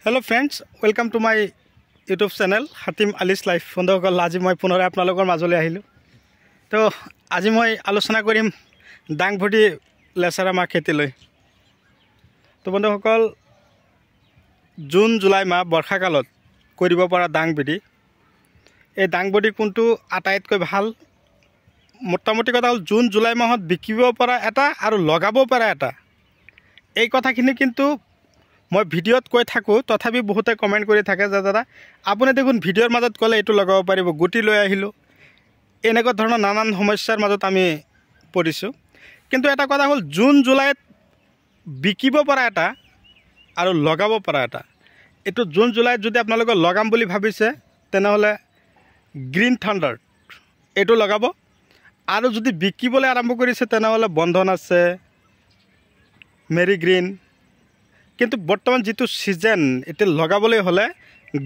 Hello friends, welcome to my YouTube channel Hatim Ali's Life. বন্ধুসকল আজি মই পুনৰ আপোনালোকৰ মাজলৈ আহিলোঁ। তো আজি মই আলোচনা কৰিম ডাংবডি লেচাৰা মাহ খেতি লৈ। তো বন্ধুসকল জুন জুলাই মাহ বৰ্ষাকালত কৰিব পৰা ডাংবডি এই ডাংবডি কোনটো আটাইতকৈ ভাল মোটামুটি কথা হ'ল জুন জুলাই মাহত বিকিব পৰা এটা আৰু লগাব পৰা এটা এই কথাখিনি কিন্তু মই ভিডিঅ'ত কৈ থাকোঁ তথাপি বহুতে কমেণ্ট কৰি থাকে যে দাদা আপুনি দেখোন ভিডিঅ'ৰ মাজত ক'লে এইটো লগাব পাৰিব গুটি লৈ আহিলোঁ এনেকুৱা ধৰণৰ নানান সমস্যাৰ মাজত আমি পৰিছোঁ কিন্তু এটা কথা হ'ল জুন জুলাইত বিকিব পৰা এটা আৰু লগাব পৰা এটা এইটো জুন জুলাইত যদি আপোনালোকে লগাম বুলি ভাবিছে তেনেহ'লে গ্ৰীণ থাণ্ডাৰ এইটো লগাব আৰু যদি বিকিবলৈ আৰম্ভ কৰিছে তেনেহ'লে বন্ধন আছে মেৰি গ্ৰীণ কিন্তু বৰ্তমান যেটো সিজন এতে লগাবলৈ হলে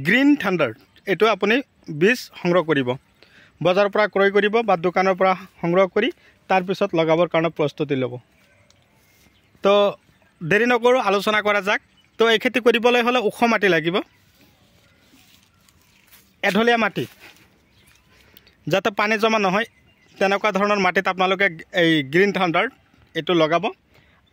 গ্ৰীণ থাণ্ডাৰ এটো আপুনি বীজ সংগ্ৰহ কৰিব বজাৰৰ পৰা ক্ৰয় কৰিব বা দোকানৰ পৰা সংগ্ৰহ কৰি তাৰ পিছত লগাবৰ কাৰণে প্ৰস্তুতি ল'ব তো দেৰি নকৰো আলোচনা কৰা যাক তো এই খেতি কৰিবলৈ হলে ওখ মাটি লাগিব এঢলীয়া মাটি যাতে পানী জমা নহয় তেনেকুৱা ধৰণৰ মাটিত আপোনালোকে এই গ্ৰীণ থাণ্ডাৰ এটো লগাব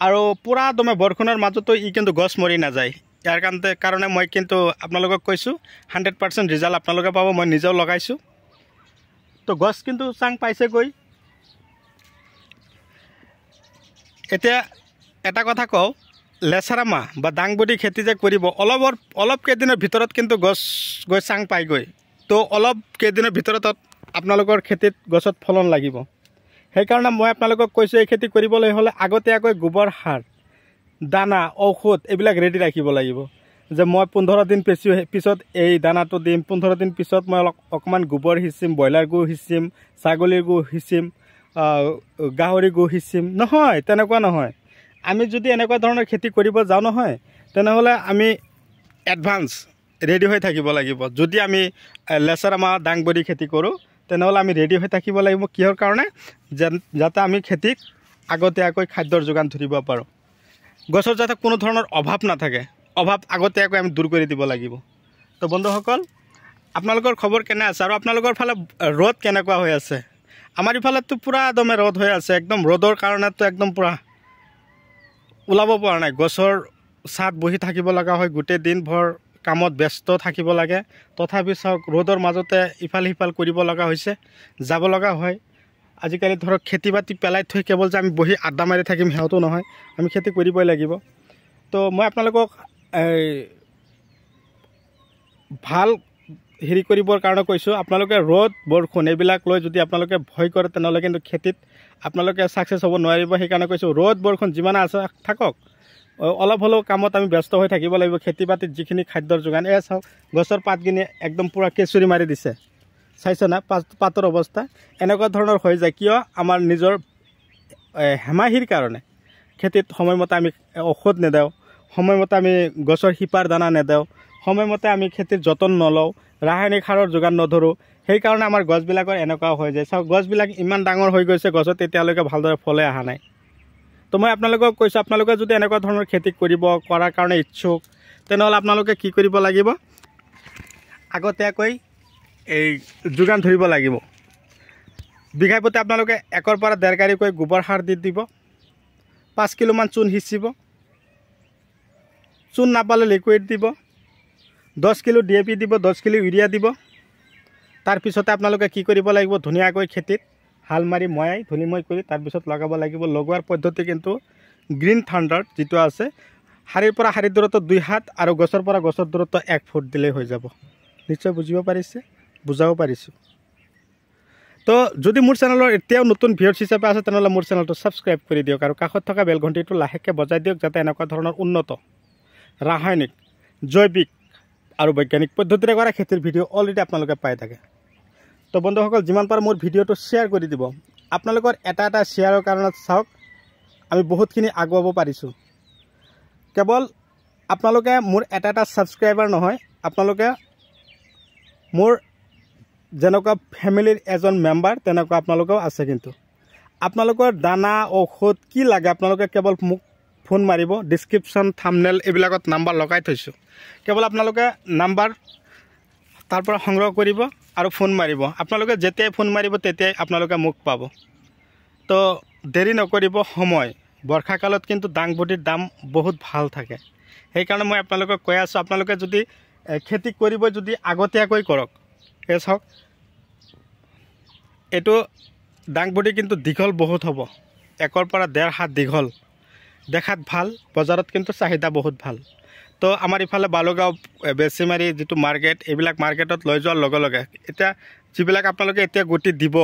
আৰু পুৰা দমে বৰখনৰ মাজতো ই কিন্তু গছ মৰি নাযায় ইয়াৰ কাৰণে মই কিন্তু আপোনালোকক কৈছোঁ 100% ৰিজাল্ট আপোনালোকে পাব মই নিজেও লগাইছোঁ তো গছ কিন্তু চাং পাইছে গৈ এতিয়া এটা কথা কওঁ লেচাৰা মাহ বা ডাংবডি খেতি যে কৰিব অলপ কেইদিনৰ ভিতৰত কিন্তু গছ গৈ চাং পাই গৈ তো অলপ কেইদিনৰ ভিতৰত আপোনালোকৰ খেতিত গছত ফলন লাগিব সেইকাৰণে মই আপোনালোকক কৈছোঁ এই খেতি কৰিবলৈ হ'লে আগতীয়াকৈ গোবৰ সাৰ দানা ঔষধ এইবিলাক ৰেডি ৰাখিব লাগিব যে মই 15 দিন পিছত এই দানাটো দিম 15 দিন পিছত মই অকমান গোবৰ হিচিম ব্ৰইলাৰ গু হিচিম ছাগলীৰ গু হিচিম গাহৰি গু হিচিম নহয় তেনেকুৱা নহয় আমি যদি এনেকুৱা ধৰণৰ খেতি কৰিব যাওঁ নহয় তেনেহ'লে আমি এডভান্স ৰেডি হৈ থাকিব লাগিব যদি আমি লেচাৰা মাহ ডাংবডি খেতি কৰোঁ তেনেহ'লে আমি ৰেডি হৈ থাকিব লাগিব কিহৰ কাৰণে যাতে আমি খেতিক আগতীয়াকৈ খাদ্যৰ যোগান ধৰিব পাৰোঁ গছৰ যাতে কোনো ধৰণৰ অভাৱ নাথাকে অভাৱ আগতীয়াকৈ আমি দূৰ কৰি দিব লাগিব তো বন্ধুসকল আপোনালোকৰ খবৰ কেনে আছে আৰু আপোনালোকৰ ফালে ৰ'দ কেনেকুৱা হৈ আছে আমাৰ ইফালেতো পুৰা দমে ৰ'দ হৈ আছে একদম ৰ'দৰ কাৰণেতো একদম পুৰা ওলাব পৰা নাই গছৰ ছাত বহি থাকিব লগা হয় গোটেই দিনভৰ কামত ব্যস্ত থাকিব লাগে তথাপি চাওক ৰ'দৰ মাজতে ইফাল সিফাল কৰিব লগা হৈছে যাব লগা হয় আজিকালি ধৰক খেতি বাতি পেলাই থৈ কেৱল যে আমি বহি আড্ডা মাৰি থাকিম হেওতো নহয় আমি খেতি কৰিবই লাগিব তো মই আপোনালোকক ভাল হেৰি কৰিবৰ কাৰণে কৈছোঁ আপোনালোকে ৰ'দ বৰষুণ এইবিলাক লৈ যদি আপোনালোকে ভয় কৰে তেনেহ'লে কিন্তু খেতিত আপোনালোকে ছাকচেছ হ'ব নোৱাৰিব সেইকাৰণে কৈছোঁ ৰ'দ বৰষুণ যিমান আছে থাকক অলপ হ'লেও কামত আমি ব্যস্ত হৈ থাকিব লাগিব খেতি বাতিত যিখিনি খাদ্যৰ যোগান এই চাওক গছৰ পাতখিনি একদম পুৰা কেঁচুৰি মাৰি দিছে চাইছে না পাতৰ অৱস্থা এনেকুৱা ধৰণৰ হৈ যায় কিয় আমাৰ নিজৰ হেমাহিৰ কাৰণে খেতিত সময়মতে আমি ঔষধ নেদাওঁ সময়মতে আমি গছৰ শিপাৰ দানা নেদাওঁ সময়মতে আমি খেতিৰ যতন নলওঁ ৰাসায়নিক সাৰৰ যোগান নধৰোঁ সেইকাৰণে আমাৰ গছবিলাকৰ এনেকুৱা হৈ যায় চাওক গছবিলাক ইমান ডাঙৰ হৈ গৈছে গছত এতিয়ালৈকে ভালদৰে ফলে অহা নাই তো মই আপোনালোকক কৈছোঁ আপোনালোকে যদি এনেকুৱা ধৰণৰ খেতি কৰাৰ কাৰণে ইচ্ছুক তেনেহ'লে আপোনালোকে কি কৰিব লাগিব আগতীয়াকৈ এই যোগান ধৰিব লাগিব বিঘাই প্ৰতি আপোনালোকে 1 পৰা 1.5 কেজিকৈ গোবৰ সাৰ দি দিব 5 কিলোমান চূণ সিঁচিব চূণ নাপালে লিকুইড দিব 10 কিলো DAP দিব 10 কিলো ইউৰিয়া দিব তাৰপিছতে আপোনালোকে কি কৰিব লাগিব ধুনীয়াকৈ খেতিত হাল মাৰি ময়াই ধুলিময় কৰি তাৰপিছত লগাব লাগিব লগোৱাৰ পদ্ধতি কিন্তু গ্ৰীণ থাণ্ডাৰ যেটো আছে শাৰীৰ পৰা শাৰীৰ দূৰত্ব 2 হাত আৰু গছৰ পৰা গছৰ দূৰত্ব 1 ফুট দিলে হৈ যাব নিশ্চয় বুজিব পাৰিছে বুজাব পাৰিছোঁ তো যদি মোৰ চেনেলৰ এতিয়াও নতুন ভিউয়াৰ্ছ হিচাপে আছে তেনেহ'লে মোৰ চেনেলটো সাবস্ক্ৰাইব কৰি দিয়ক আৰু কাষত থকা বেল ঘণ্টিটো লাহেকৈ বজাই দিয়ক যাতে এনেকুৱা ধৰণৰ উন্নত ৰাসায়নিক জৈৱিক আৰু বৈজ্ঞানিক পদ্ধতিৰে কৰা খেতিৰ ভিডিঅ' অলৰেডি আপোনালোকে পাই থাকে তো বন্ধুসকল যিমান পাৰে মোৰ ভিডিঅ'টো শ্বেয়াৰ কৰি দিব আপোনালোকৰ এটা শ্বেয়াৰৰ কাৰণত চাওক আমি বহুতখিনি আগুৱাব পাৰিছোঁ কেৱল আপোনালোকে মোৰ এটা ছাবস্ক্ৰাইবাৰ নহয় আপোনালোকে মোৰ যেনেকুৱা ফেমিলিৰ এজন মেম্বাৰ তেনেকুৱা আপোনালোকেও আছে কিন্তু আপোনালোকৰ দানা ঔষধ কি লাগে আপোনালোকে কেৱল মোক ফোন মাৰিব ডিছক্ৰিপশ্যন থাম্বনেল এইবিলাকত নাম্বাৰ লগাই থৈছোঁ কেৱল আপোনালোকে নাম্বাৰ তাৰ পৰা সংগ্ৰহ কৰিব আৰু ফোন মাৰিব আপোনালোকে যেতিয়াই ফোন মাৰিব তেতিয়াই আপোনালোকে মোক পাব তো দেৰি নকৰিব সময় বৰ্ষাকালত কিন্তু দাংবডিৰ দাম বহুত ভাল থাকে সেইকাৰণে মই আপোনালোকক কৈ আছোঁ আপোনালোকে যদি খেতি কৰিব যদি আগতীয়াকৈ কৰক এই চাওক এইটো দাংবডি কিন্তু দীঘল বহুত হ'ব 1 পৰা 1.5 হাত দীঘল দেখাত ভাল বজাৰত কিন্তু চাহিদা বহুত ভাল তো আমাৰ ইফালে বালুগাঁও বেছিমাৰী যিটো মাৰ্কেট এইবিলাক মাৰ্কেটত লৈ যোৱাৰ লগে লগে এতিয়া যিবিলাক আপোনালোকে এতিয়া গুটি দিব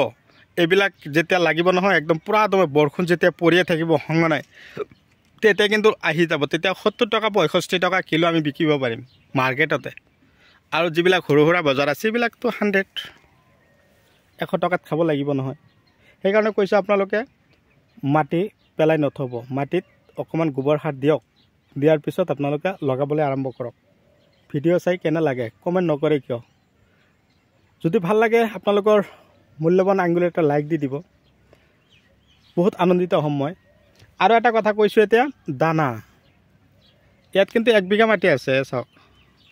এইবিলাক যেতিয়া লাগিব নহয় একদম পুৰা দমে বৰষুণ যেতিয়া পৰিয়ে থাকিব হঙনাই তেতিয়া কিন্তু আহি যাব তেতিয়া 70 টকা 65 টকা কিলো আমি বিকিব পাৰিম মাৰ্কেটতে আৰু যিবিলাক সৰু সৰু বজাৰ আছে এইবিলাকতো 100 টকাত খাব লাগিব নহয় সেইকাৰণে কৈছোঁ আপোনালোকে মাটি পেলাই নথব মাটিত অকমান গোবৰ সাৰ দিয়ক দিয়াৰ পিছত আপোনালোকে লগাবলৈ আৰম্ভ কৰক ভিডিঅ' চাই কেনে লাগে কমেণ্ট নকৰে কিয় যদি ভাল লাগে আপোনালোকৰ মূল্যৱান আঙুলি এটা লাইক দি দিব বহুত আনন্দিত হ'ম মই আৰু এটা কথা কৈছোঁ এতিয়া দানা ইয়াত কিন্তু 1 বিঘা মাটি আছে চাওক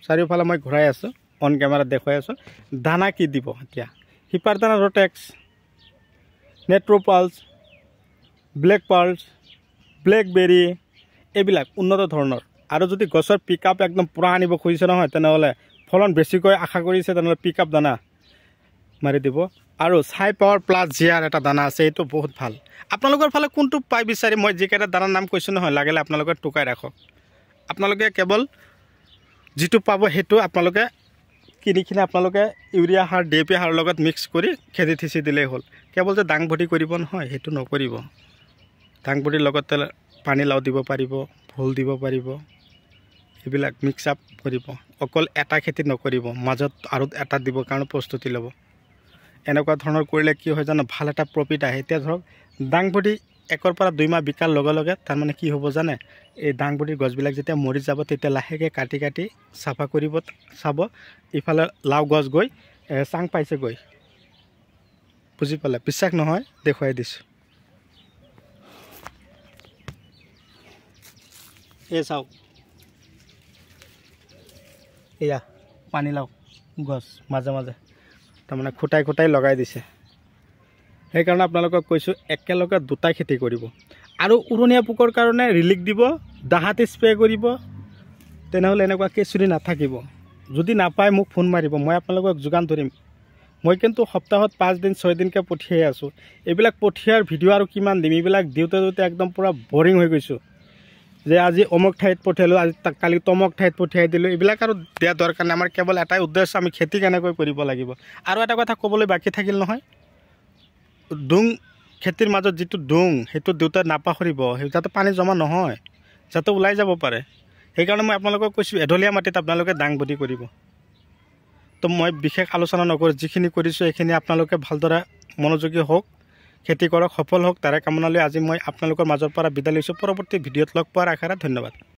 চাৰিওফালে মই ঘূৰাই আছোঁ অন কেমেৰাত দেখুৱাই আছোঁ দানা কি দিব এতিয়া হিপাৰ দানা ৰটেক্স নেট্ৰোপালছ ব্লেক পাৰ্লছ ব্লেকবেৰী এইবিলাক উন্নত ধৰণৰ আৰু যদি গছৰ পিকআপ একদম পুৰা আনিব খুজিছে নহয় তেনেহ'লে ফলন বেছিকৈ আশা কৰিছে তেনেহ'লে পিকআপ দানা মাৰি দিব আৰু চাই পাৱাৰ প্লাছ জিআৰ এটা দানা আছে এইটো বহুত ভাল আপোনালোকৰ ফালে কোনটো পাই বিচাৰি মই যিকেইটা দানাৰ নাম কৈছোঁ নহয় লাগিলে আপোনালোকে টুকাই ৰাখক আপোনালোকে কেৱল যিটো পাব সেইটো আপোনালোকে কিনি আপোনালোকে ইউৰিয়া সাৰ DAP সাৰৰ লগত মিক্স কৰি খেতি থিচি দিলেই হ'ল কেৱল যে দাংবডি কৰিব নহয় সেইটো নকৰিব দাংবডিৰ লগতে পানীলাও দিব পাৰিব ভোল দিব পাৰিব এইবিলাক মিক্স আপ কৰিব অকল এটা খেতি নকৰিব মাজত আৰু এটা দিব কাৰণে প্ৰস্তুতি ল'ব এনেকুৱা ধৰণৰ কৰিলে কি হয় জানো ভাল এটা প্ৰফিট আহে এতিয়া ধৰক দাংবডি 1 পৰা 2 মাহ বিকাৰ লগে লগে তাৰ মানে কি হ'ব জানে এই দাংবডিৰ গছবিলাক যেতিয়া মৰি যাব তেতিয়া লাহেকৈ কাটি চাফা কৰিব চাব ইফালে লাও গছ গৈ চাং পাইছে গৈ বুজি পালে বিশ্বাস নহয় দেখুৱাই দিছোঁ এই চাওক এয়া পানীলাও গছ মাজে মাজে তাৰমানে খুটাই লগাই দিছে সেইকাৰণে আপোনালোকক কৈছোঁ একেলগে দুটা খেতি কৰিব আৰু উৰণীয়া পোকৰ কাৰণে ৰিলিক দিব দাহাতে স্প্ৰে কৰিব তেনেহ'লে এনেকুৱা কেঁচুৰি নাথাকিব যদি নাপায় মোক ফোন মাৰিব মই আপোনালোকক যোগান ধৰিম মই কিন্তু সপ্তাহত 5 দিন 6 দিনকৈ পঠিয়াই আছোঁ এইবিলাক পঠিয়াৰ ভিডিঅ' আৰু কিমান দিম এইবিলাক দিওঁতে একদম পুৰা বৰিং হৈ গৈছোঁ যে আজি অমুক ঠাইত পঠিয়ালোঁ আজি কালি তমুক ঠাইত পঠিয়াই দিলোঁ এইবিলাক আৰু দিয়া দৰকাৰ নাই আমাৰ কেৱল এটাই উদ্দেশ্য আমি খেতি কেনেকৈ কৰিব লাগিব আৰু এটা কথা ক'বলৈ বাকী থাকিল নহয় ডুং খেতিৰ মাজত যিটো ডুং সেইটো দিওঁতে নাপাহৰিব যাতে পানী জমা নহয় যাতে ওলাই যাব পাৰে সেইকাৰণে মই আপোনালোকক কৈছোঁ এঢলীয়া মাটিত আপোনালোকে দাংবডি কৰিব তো মই বিশেষ আলোচনা নকৰোঁ যিখিনি কৰিছোঁ এইখিনি আপোনালোকে ভালদৰে মনোযোগী হওক খেতি কৰক সফল হওক তাৰে কামনা লৈ আজি মই আপোনালোকৰ মাজৰ পৰা বিদায় লৈছোঁ পৰৱৰ্তী ভিডিঅ'ত লগ পোৱাৰ আশাৰে ধন্যবাদ।